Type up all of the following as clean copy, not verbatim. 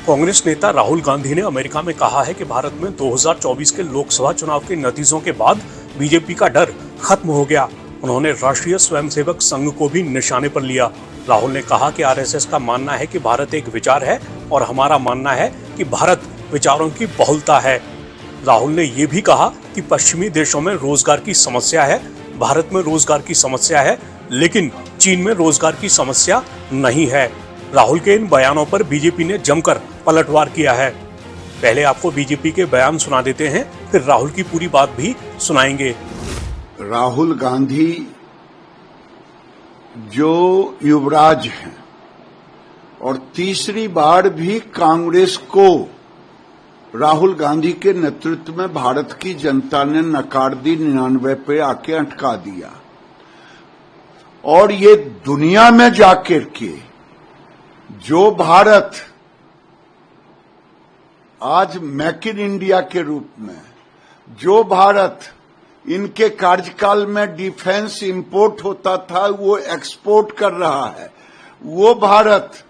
कांग्रेस नेता राहुल गांधी ने अमेरिका में कहा है कि भारत में 2024 के लोकसभा चुनाव के नतीजों के बाद बीजेपी का डर खत्म हो गया। उन्होंने राष्ट्रीय स्वयंसेवक संघ को भी निशाने पर लिया। राहुल ने कहा कि आरएसएस का मानना है कि भारत एक विचार है और हमारा मानना है कि भारत विचारों की बहुलता है। राहुल ने ये भी कहा कि पश्चिमी देशों में रोजगार की समस्या है, भारत में रोजगार की समस्या है, लेकिन चीन में रोजगार की समस्या नहीं है। राहुल के इन बयानों पर बीजेपी ने जमकर पलटवार किया है। पहले आपको बीजेपी के बयान सुना देते हैं, फिर राहुल की पूरी बात भी सुनाएंगे। राहुल गांधी जो युवराज हैं और तीसरी बार भी कांग्रेस को राहुल गांधी के नेतृत्व में भारत की जनता ने नकार दी, 99 पे आके अटका दिया। और ये दुनिया में जाकर के जो भारत आज मेक इन इंडिया के रूप में, जो भारत इनके कार्यकाल में डिफेंस इंपोर्ट होता था वो एक्सपोर्ट कर रहा है, वो भारत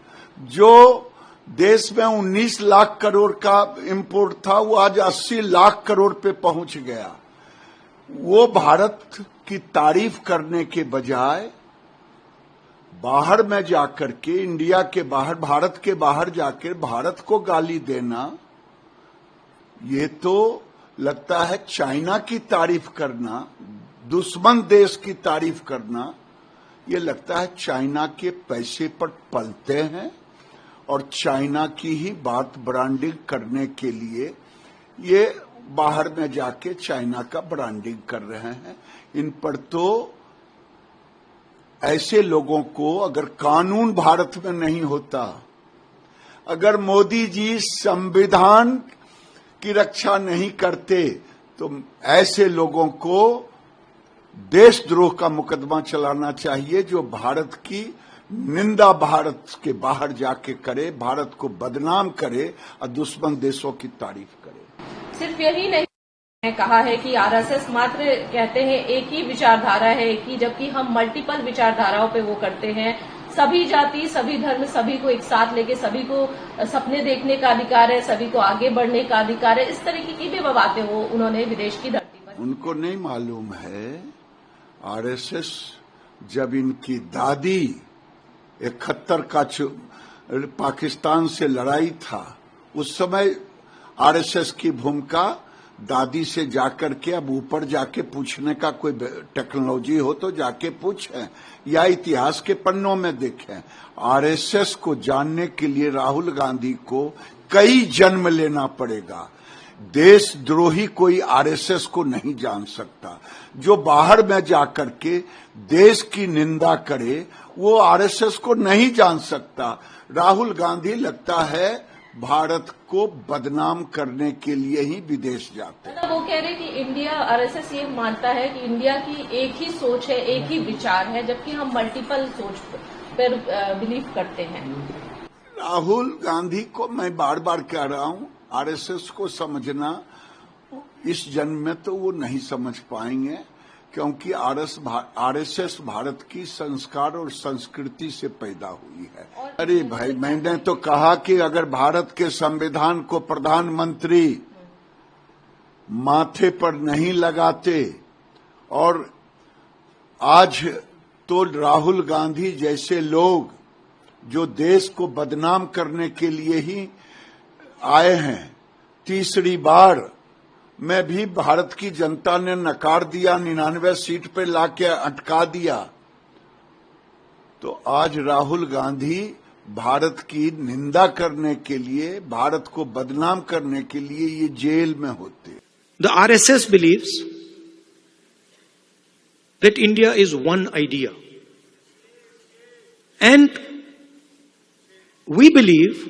जो देश में 19 लाख करोड़ का इंपोर्ट था वो आज 80 लाख करोड़ पे पहुंच गया। वो भारत की तारीफ करने के बजाय बाहर में जाकर के, इंडिया के बाहर, भारत के बाहर जाकर भारत को गाली देना, ये तो लगता है चाइना की तारीफ करना, दुश्मन देश की तारीफ करना। ये लगता है चाइना के पैसे पर पलते हैं और चाइना की ही बात ब्रांडिंग करने के लिए ये बाहर में जाके चाइना का ब्रांडिंग कर रहे हैं। इन पर तो ऐसे लोगों को, अगर कानून भारत में नहीं होता, अगर मोदी जी संविधान की रक्षा नहीं करते, तो ऐसे लोगों को देशद्रोह का मुकदमा चलाना चाहिए, जो भारत की निंदा भारत के बाहर जाके करे, भारत को बदनाम करे और दुश्मन देशों की तारीफ करे। सिर्फ यही नहीं कहा है कि आरएसएस मात्र कहते हैं एक ही विचारधारा है, कि जबकि हम मल्टीपल विचारधाराओं पे वो करते हैं। सभी जाति, सभी धर्म, सभी को एक साथ लेके सभी को सपने देखने का अधिकार है, सभी को आगे बढ़ने का अधिकार है। इस तरीके की भी बातें वो उन्होंने विदेश की धरती पर। उनको नहीं मालूम है, आरएसएस जब इनकी दादी 71 का पाकिस्तान से लड़ाई था, उस समय आरएसएस की भूमिका दादी से जाकर के, अब ऊपर जाके पूछने का कोई टेक्नोलॉजी हो तो जाके पूछें या इतिहास के पन्नों में देखें। आरएसएस को जानने के लिए राहुल गांधी को कई जन्म लेना पड़ेगा। देशद्रोही कोई आरएसएस को नहीं जान सकता। जो बाहर में जाकर के देश की निंदा करे वो आरएसएस को नहीं जान सकता। राहुल गांधी लगता है भारत को बदनाम करने के लिए ही विदेश जाते हैं। वो कह रहे कि इंडिया, आरएसएस ये मानता है कि इंडिया की एक ही सोच है, एक ही विचार है, जबकि हम मल्टीपल सोच पर बिलीव करते हैं। राहुल गांधी को मैं बार बार कह रहा हूं, आरएसएस को समझना इस जन्म में तो वो नहीं समझ पाएंगे, क्योंकि आरएसएस भारत की संस्कार और संस्कृति से पैदा हुई है। अरे भाई, मैंने तो कहा कि अगर भारत के संविधान को प्रधानमंत्री माथे पर नहीं लगाते, और आज तो राहुल गांधी जैसे लोग जो देश को बदनाम करने के लिए ही आए हैं, तीसरी बार में भी भारत की जनता ने नकार दिया, 99 सीट पे लाके अटका दिया, तो आज राहुल गांधी भारत की निंदा करने के लिए, भारत को बदनाम करने के लिए ये जेल में होते। The RSS believes that India is one idea, and we believe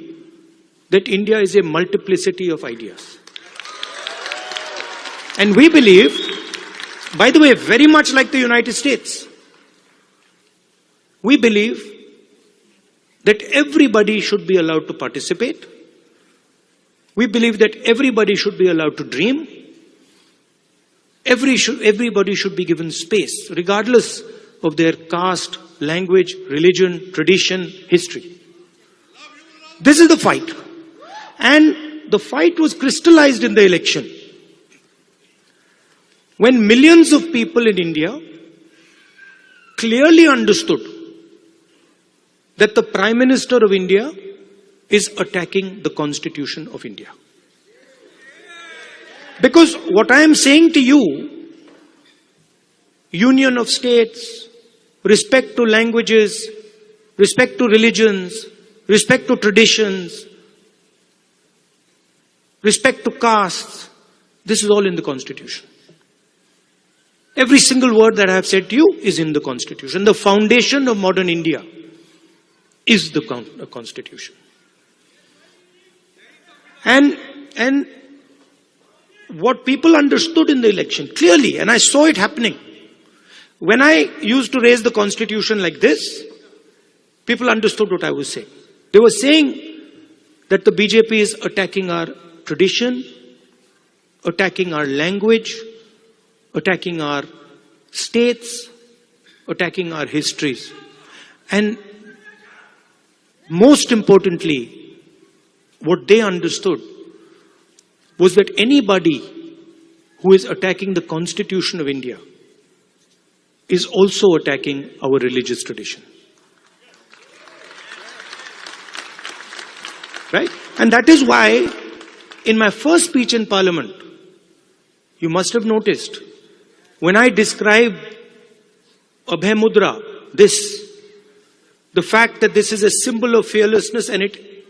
that India is a multiplicity of ideas. And we believe, by the way, very much like the United States, we believe that everybody should be allowed to participate. We believe that everybody should be allowed to dream. Everybody should be given space, regardless of their caste, language, religion, tradition, history. This is the fight. And the fight was crystallized in the election. When millions of people in India clearly understood that the Prime Minister of India is attacking the Constitution of India. Because what I am saying to you, union of states, respect to languages, respect to religions, respect to traditions, respect to castes, this is all in the Constitution. Every single word that I have said to you is in the Constitution. The foundation of modern India is the Constitution. And what people understood in the election clearly, and I saw it happening. When I used to raise the Constitution like this, people understood what I was saying. They were saying that the BJP is attacking our tradition, attacking our language, attacking our states, attacking our histories. And most importantly, what they understood was that anybody who is attacking the Constitution of India is also attacking our religious tradition. Right? And that is why in my first speech in Parliament, you must have noticed, when I described Abhay Mudra, the fact that this is a symbol of fearlessness and it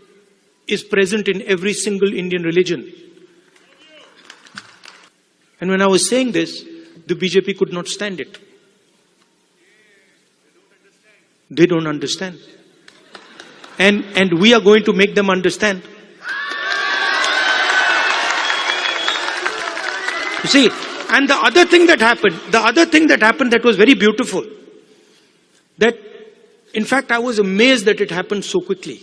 is present in every single Indian religion. And when I was saying this, the BJP could not stand it. They don't understand. And we are going to make them understand. You see, and the other thing that happened that was very beautiful, that in fact I was amazed that it happened so quickly,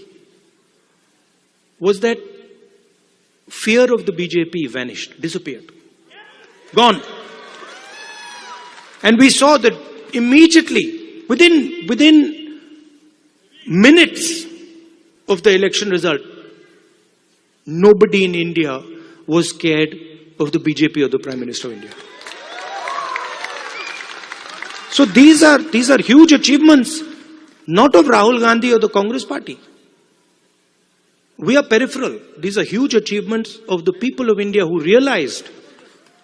was that fear of the BJP vanished, disappeared, gone. And we saw that immediately, within minutes of the election result, nobody in India was scared of the BJP or the Prime Minister of India. So these are huge achievements, not of Rahul Gandhi or the Congress party. We are peripheral. These are huge achievements of the people of India who realized,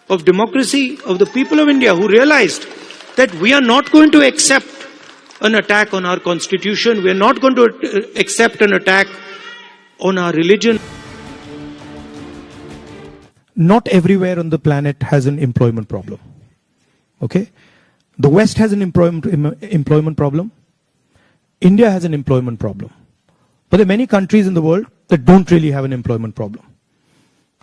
of democracy, of the people of India who realized that we are not going to accept an attack on our constitution. We are not going to accept an attack on our religion. Not everywhere on the planet has an employment problem. Okay? The West has an employment problem. India has an employment problem. But there are many countries in the world that don't really have an employment problem.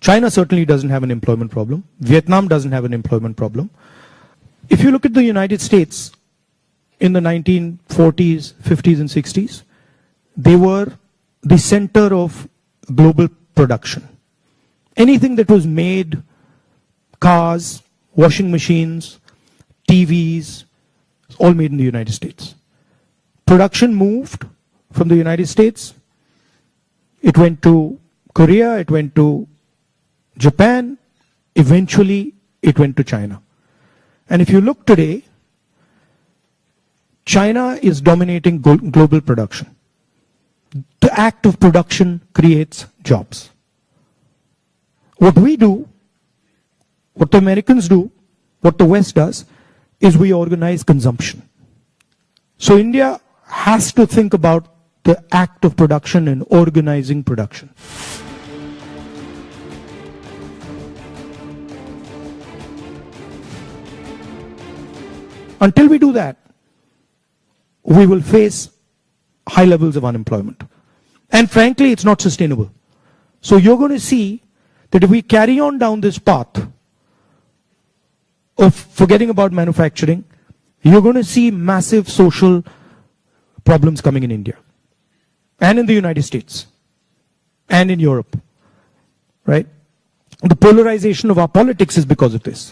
China certainly doesn't have an employment problem. Vietnam doesn't have an employment problem. If you look at the United States in the 1940s, 50s and 60s, they were the center of global production. Anything that was made, cars, washing machines, TVs, all made in the United States. Production moved from the United States. It went to Korea, it went to Japan, eventually it went to China. And if you look today, China is dominating global production. The act of production creates jobs. What we do, what the Americans do, what the West does, is we organize consumption. So India has to think about the act of production and organizing production. Until we do that, we will face high levels of unemployment. And frankly, it's not sustainable. So you're going to see that if we carry on down this path of forgetting about manufacturing, you're going to see massive social problems coming in India and in the United States and in Europe, right? The polarization of our politics is because of this.